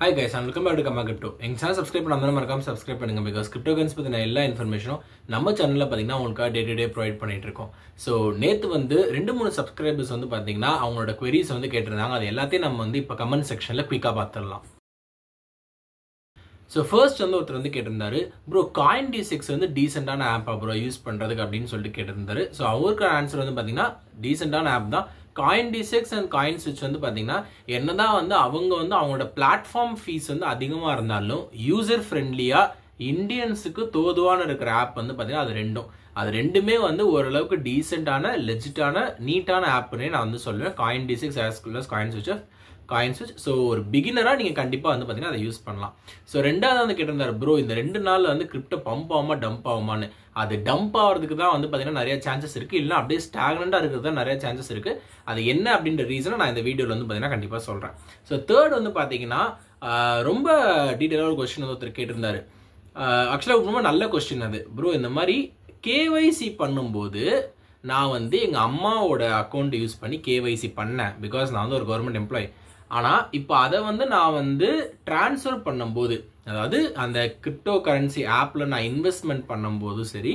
Hi guys, and welcome back to Kama Crypto. எங்க channel subscribe பண்ணாம மறக்காம subscribe பண்ணுங்க because cryptocurrency பத்தின எல்லா இன்ஃபர்மேஷனும் நம்ம சேனல்ல பாத்தீங்கன்னா உங்களுக்கு டே டு டே ப்ரொவைட் பண்ணிட்டு இருக்கோம். சோ நேத்து வந்து 2-3 சப்ஸ்கிரைபர்ஸ் வந்து பாத்தீங்கன்னா அவங்களோட queries வந்து கேட்டிருந்தாங்க. அது எல்லாத்தையும் நம்ம வந்து இப்ப கமெண்ட் செக்ஷன்ல குயிக்கா பார்த்துடலாம். So first வந்து ஒருத்தர் வந்து கேட்டிருந்தாரு, bro CoinDesk வந்து டீசென்ட்டான ஆப்பா bro யூஸ் பண்றதுக்கு அப்படின்னு சொல்லிட்டு கேட்டிருந்தாரு. சோ அவருக்கு ஆன்சர் வந்து பாத்தீங்கன்னா டீசென்ட்டான ஆப் தான். CoinDesk and CoinSwitch வந்து பாத்தீங்கன்னா என்னதான் வந்து அவங்க வந்து அவங்களோட பிளாட்ஃபார்ம் ஃபீஸ் வந்து அதிகமா இருந்தாலும் யூசர் ஃப்ரெண்ட்லியா இந்தியன்ஸுக்கு தோதுவான இருக்கிற ஆப் வந்து பாத்தீங்கன்னா அது ரெண்டுமே வந்து ஓரளவுக்கு டீசென்ட்டான லெஜிட்டான நீட்டான ஆப்னே நான் வந்து சொல்லுவேன். CoinDesk as well as CoinSwitch. So ஒரு பிகினராக நீங்கள் கண்டிப்பாக வந்து பார்த்தீங்கன்னா அதை யூஸ் பண்ணலாம். ஸோ ரெண்டாவது வந்து கேட்டிருந்தாரு, ப்ரோ இந்த 2 நாளில் வந்து கிரிப்டோ பம்ப் ஆகுமா டம்ப் ஆகுமான்னு. அது டம்ப் ஆகிறதுக்கு தான் வந்து பார்த்தீங்கன்னா நிறைய சான்சஸ் இருக்குது, இல்லைனா அப்படியே ஸ்டாக்னண்டாக இருக்கிறது தான் நிறைய சான்சஸ் இருக்குது. அது என்ன அப்படின்ற ரீசனை நான் இந்த வீடியோவில் வந்து பார்த்தீங்கன்னா கண்டிப்பாக சொல்கிறேன். ஸோ தேர்ட் வந்து பார்த்தீங்கன்னா ரொம்ப டீட்டெயிலாக ஒரு கொஸ்டின் வந்து ஒருத்தர் கேட்டிருந்தாரு. ஆக்சுவலாக ரொம்ப நல்ல கொஸ்டின் அது. ப்ரோ இந்த மாதிரி கேஒய்சி பண்ணும்போது நான் வந்து எங்கள் அம்மாவோட அக்கௌண்ட் யூஸ் பண்ணி கேஒய்சி பண்ணேன், பிகாஸ் நான் வந்து ஒரு கவர்மெண்ட் எம்ப்ளாயி. ஆனால் இப்போ அதை வந்து நான் வந்து ட்ரான்ஸ்ஃபர் பண்ணும்போது, அதாவது அந்த கிரிப்டோ கரன்சி ஆப்பில் நான் இன்வெஸ்ட்மெண்ட் பண்ணும்போது சரி,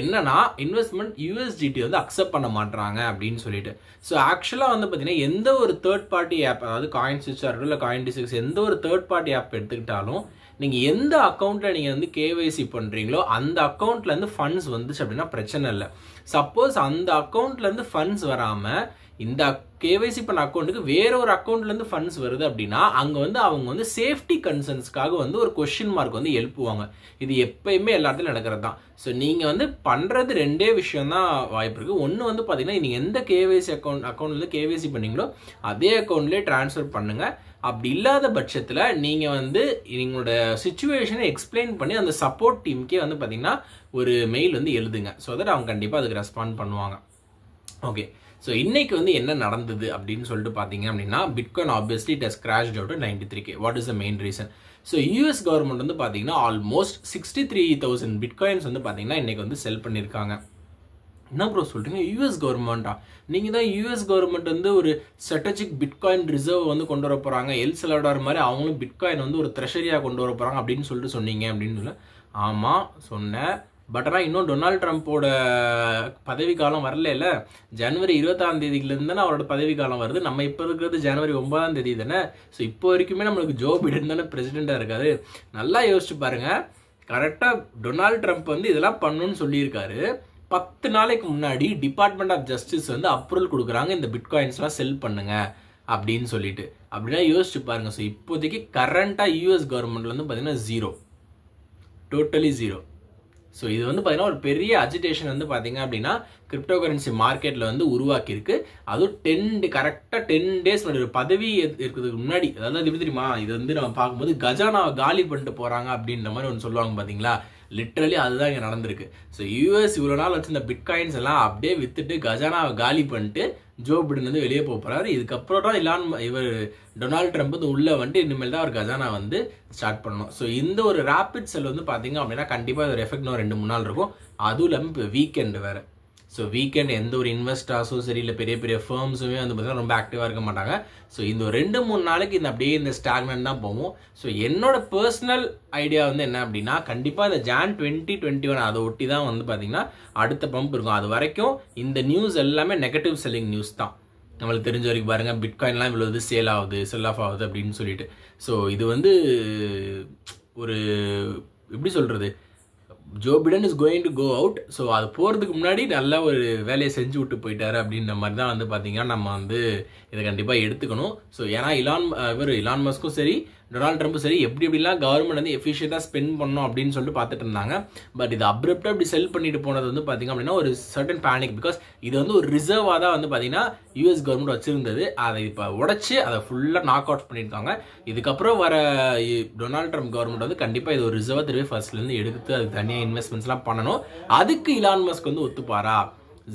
என்னன்னா இன்வெஸ்ட்மெண்ட் யூஎஸ்டிடி வந்து அக்செப்ட் பண்ண மாட்டாங்க அப்படின்னு சொல்லிட்டு. ஸோ ஆக்சுவலாக வந்து பார்த்தீங்கன்னா எந்த ஒரு தேர்ட் பார்ட்டி ஆப், அதாவது CoinSwitch இல்லை CoinDesk எந்த ஒரு தேர்ட் பார்ட்டி ஆப் எடுத்துக்கிட்டாலும் நீங்கள் எந்த அக்கௌண்ட்டில் நீங்கள் வந்து கேஒய்சி பண்ணுறீங்களோ அந்த அக்கௌண்ட்லேருந்து ஃபண்ட்ஸ் வந்துச்சு அப்படின்னா பிரச்சனை இல்லை. சப்போஸ் அந்த அக்கௌண்ட்லேருந்து ஃபண்ட்ஸ் வராமல் இந்த கேஒய்சி பண்ண அக்கௌண்ட்டுக்கு வேற ஒரு அக்கௌண்ட்லேருந்து ஃபண்ட்ஸ் வருது அப்படின்னா அங்கே வந்து அவங்க வந்து சேஃப்டி கன்சர்ன்ஸ்க்காக வந்து ஒரு கொஸ்டின் மார்க் வந்து எழுப்புவாங்க. இது எப்பயுமே எல்லா இடத்துலையும் நடக்கிறது தான். ஸோ நீங்கள் வந்து பண்ணுறது 2 விஷயம் தான் வாய்ப்பு இருக்குது. ஒன்று வந்து பார்த்தீங்கன்னா நீங்கள் எந்த கேஒய்சி அக்கௌண்ட்லேருந்து கேஒய்சி பண்ணீங்களோ அதே அக்கௌண்ட்லேயே ட்ரான்ஸ்ஃபர் பண்ணுங்கள். அப்படி இல்லாத பட்சத்தில் நீங்கள் வந்து எங்களோட சிச்சுவேஷனை எக்ஸ்பிளைன் பண்ணி அந்த சப்போர்ட் டீமுக்கே வந்து பார்த்தீங்கன்னா ஒரு மெயில் வந்து எழுதுங்க. ஸோ தட் அவங்க கண்டிப்பாக அதுக்கு ரெஸ்பாண்ட் பண்ணுவாங்க. ஓகே, ஸோ இன்னைக்கு வந்து என்ன நடந்தது அப்படின்னு சொல்லிட்டு பார்த்தீங்க அப்படின்னா, bitcoin obviously it has crashed out 93K. What is the main reason? So US government வந்து பார்த்தீங்கன்னா ஆல்மோஸ்ட் 63,000 பிட்காயின்ஸ் வந்து பார்த்தீங்கன்னா இன்னைக்கு வந்து செல் பண்ணியிருக்காங்க. என்ன ப்ரோ சொல்றீங்க, யூஎஸ் கவர்மெண்டா? நீங்கள் தான் யூஎஸ் கவர்மெண்ட் வந்து ஒரு ஸ்ட்ராட்டஜிக் பிட்காயின் ரிசர்வ் வந்து கொண்டு வர போகிறாங்க, எல் சல்வடார் மாதிரி அவங்களும் பிட்காயின் வந்து ஒரு ட்ரெஷரியாக கொண்டு வர போகிறாங்க அப்படின்னு சொல்லிட்டு சொன்னீங்க அப்படின்னு சொல்ல. ஆமாம் சொன்னேன், பட் ஆனால் இன்னும் டொனால்ட் ட்ரம்ப்போட பதவி காலம் வரல. ஜனவரி 26ஆம் தேதியிலேருந்து தானே அவரோட பதவி காலம் வருது. நம்ம இப்போ இருக்கிறது ஜனவரி 9ஆம் தேதி தானே. ஸோ இப்போ வரைக்குமே நம்மளுக்கு ஜோ பிடன் தானே பிரசிடெண்ட்டாக இருக்காரு. நல்லா யோசிச்சு பாருங்க, கரெக்டாக டொனால்ட் ட்ரம்ப் வந்து இதெல்லாம் பண்ணணும்னு சொல்லியிருக்காரு. 10 நாளைக்கு முன்னாடி டிபார்ட்மெண்ட் ஆஃப் ஜஸ்டிஸ் வந்து அப்ரூவல் கொடுக்குறாங்க இந்த பிட்காயின்ஸ்லாம் செல் பண்ணுங்க அப்படின்னு சொல்லிட்டு. அப்படின்னா யோசிச்சு பாருங்க. ஸோ இப்போதைக்கு கரண்டாக யூஎஸ் கவர்மெண்ட்ல வந்து பார்த்தீங்கன்னா ஜீரோ, டோட்டலி ஜீரோ. ஸோ இது வந்து பார்த்தீங்கன்னா ஒரு பெரிய அஜிடேஷன் வந்து பார்த்தீங்க அப்படின்னா கிரிப்டோ கரன்சி மார்க்கெட்டில் வந்து உருவாக்கியிருக்கு. அதுவும் கரெக்டாக 10 டேஸ் முன்னாடி பதவி இருக்கிறதுக்கு முன்னாடி, அதாவது எப்படி தெரியுமா, இது வந்து நம்ம பார்க்கும்போது கஜானாவை காலி பண்ணிட்டு போகிறாங்க அப்படின்ற மாதிரி ஒன்று சொல்லுவாங்க பார்த்தீங்களா. லிட்ரலி அதுதான் இங்கே நடந்திருக்கு. ஸோ யூஎஸ் இவ்வளோ நாள் வச்சு இந்த பிட்காயின்ஸ் எல்லாம் அப்படியே வித்துட்டு கஜானாவை காலி பண்ணிட்டு ஜோ பிடன் வந்து வெளியே போகிறாரு. இதுக்கப்புறம் தான் இவர் டொனால்ட் ட்ரம்ப் வந்து உள்ளே வந்துட்டு இனிமேல் தான் அவர் கஜானா வந்து ஸ்டார்ட் பண்ணணும். ஸோ இந்த ஒரு ரேபிட் செல் வந்து பார்த்தீங்க அப்படின்னா கண்டிப்பாக ஒரு எஃபெக்ட் 2-3 நாள் இருக்கும். அதுவும் இல்லாமல் இப்போ வீக்கெண்டு வேறு. ஸோ வீக்கெண்ட் எந்த ஒரு இன்வெஸ்டர்ஸும் சரி இல்லை பெரிய பெரிய ஃபர்ம்ஸுமே வந்து பார்த்தீங்கன்னா ரொம்ப ஆக்டிவாக இருக்க மாட்டாங்க. ஸோ இந்த 2-3 நாளைக்கு அப்படியே இந்த ஸ்டாக்னன்ட் தான் போகும். ஸோ என்னோட பர்சனல் ஐடியா வந்து என்ன அப்படின்னா, கண்டிப்பாக இந்த Jan 2021 அதை ஒட்டி தான் வந்து பார்த்தீங்கன்னா அடுத்த பம்ப் இருக்கும். அது வரைக்கும் இந்த நியூஸ் எல்லாமே நெகட்டிவ் செல்லிங் நியூஸ் தான். நம்மளுக்கு தெரிஞ்ச வரைக்கும் பாருங்க, பிட்காயின்லாம் இவ்வளோ இது சேல் ஆகுது, செல் ஆஃப் ஆகுது அப்படின்னு சொல்லிட்டு. ஸோ இது வந்து ஒரு எப்படி சொல்கிறது, Joe Biden is going to go out. So அது போகிறதுக்கு முன்னாடி நல்ல ஒரு வேலையை செஞ்சு விட்டு போயிட்டாரு அப்படின்ற மாதிரி தான் வந்து பார்த்தீங்கன்னா நம்ம வந்து இதை கண்டிப்பாக எடுத்துக்கணும். ஸோ ஏன்னா இலான் மஸ்க்கும் சரி டொனால்ட் ட்ரம்ப்பும் சரி எப்படிலாம் கவர்மெண்ட் வந்து எஃபிஷியண்டாக ஸ்பெண்ட் பண்ணணும் அப்படின்னு சொல்லிட்டு பார்த்துட்டு இருந்தாங்க. பட் இது அப்ரப்டாக இப்படி செல் பண்ணிட்டு போனது வந்து பார்த்தீங்க அப்படின்னா ஒரு சர்டன் பேனிக். பிகாஸ் இது வந்து ஒரு ரிசர்வாக தான் வந்து பார்த்தீங்கன்னா யூஎஸ் கவர்மெண்ட் வச்சிருந்தது. அதை இப்போ உடச்சி அதை ஃபுல்லாக நாக் அவுட் பண்ணியிருக்காங்க. இதுக்கப்புறம் வர டொனால்ட் ட்ரம்ப் கவர்மெண்ட் வந்து கண்டிப்பாக இது ஒரு ரிசர்வாக திரும்பி ஃபர்ஸ்ட்லேருந்து எடுத்து அதுக்கு தனியாக இன்வெஸ்ட்மெண்ட்ஸ்லாம் பண்ணணும். அதுக்கு இலான் மஸ்க் வந்து ஒத்துப்பாரா,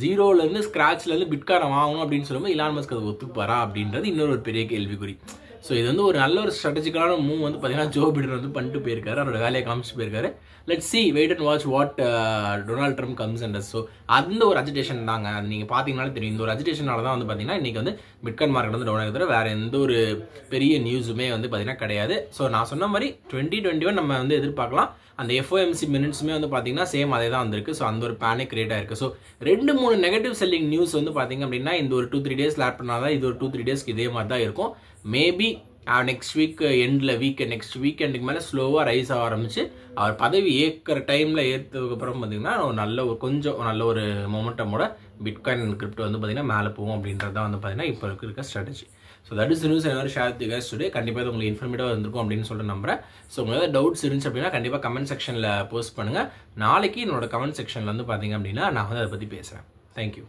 ஜீரோலேருந்து ஸ்க்ராட்ச்லேருந்து பிட்காயின் வாங்கணும் அப்படின்னு சொல்லும்போது இலான் மஸ்க் அது ஒத்துப்பாரா அப்படின்றது இன்னொரு ஒரு பெரிய கேள்விக்குறி. ஸோ இது வந்து ஒரு நல்ல ஒரு ஸ்ட்ராட்டஜிக்கலான மூவ் வந்து பார்த்தீங்கன்னா ஜோ பிடன் வந்து பண்ணிட்டு போயிருக்காரு, அவரோட வேலையை காமிச்சு போயிருக்காரு. Let see wait and watch what Donald Trump comes and so அந்த ஒரு அஜிடேஷன் தாங்க. அது நீங்கள் பார்த்தீங்கனாலே தெரியும். இந்த ஒரு அஜிடேஷனால தான் வந்து பார்த்தீங்கன்னா இன்றைக்கி வந்து பிட்காயின் மார்க்கெட் வந்து டவுன் ஆகுது. வேறு எந்த ஒரு பெரிய நியூஸுமே வந்து பார்த்தீங்கன்னா கிடையாது. ஸோ நான் சொன்ன மாதிரி 2021 நம்ம வந்து எதிர்பார்க்கலாம். அந்த FOMC மினிட்ஸுமே வந்து பார்த்தீங்கன்னா சேம் அதே தான் வந்திருக்கு. ஸோ அந்த ஒரு பேனிக் கிரியேட் ஆயிருக்கு. ஸோ 2-3 நெகட்டிவ் செல்லிங் நியூஸ் வந்து பார்த்தீங்க அப்படின்னா இந்த ஒரு 2-3 டேஸில் ஆட் பண்ணாதான் இது ஒரு 2-3 டேஸ்க்கு இதே மாதிரி தான் இருக்கும். மேபி நெக்ஸ்ட் வீக் எண்டில் நெக்ஸ்ட் வீக்கெண்டுக்கு மேலே ஸ்லோவாக ரைஸ் ஆக ஆரம்பிச்சு அவர் பதவி ஏற்கிற டைமில் ஏற்றதுக்கப்புறம் பார்த்தீங்கன்னா நல்ல ஒரு மொமெண்டமோட பிட்காயின் கிரிப்டோ வந்து பார்த்தீங்கன்னா மேலே போகும் அப்படின்றது தான் வந்து பார்த்தீங்கன்னா இப்போ இருக்க strategy. So that is news என்ன share with you guys today. கண்டிப்பாக இது உங்களுக்கு இன்ஃபர்மேட்டிவாக இருந்திருக்கும் அப்படின்னு சொல்லிட்டு நம்புறேன். ஸோ உங்களுக்கு ஏதாவது டவுட்ஸ் இருந்துச்சு அப்படின்னா கண்டிப்பாக கமெண்ட் செக்ஷனில் போஸ்ட் பண்ணுங்கள். நாளைக்கு என்னோட கமெண்ட் செக்ஷனில் வந்து பார்த்தீங்க அப்படின்னா நான் வந்து அதை பற்றி பேசுகிறேன். தேங்க்யூ.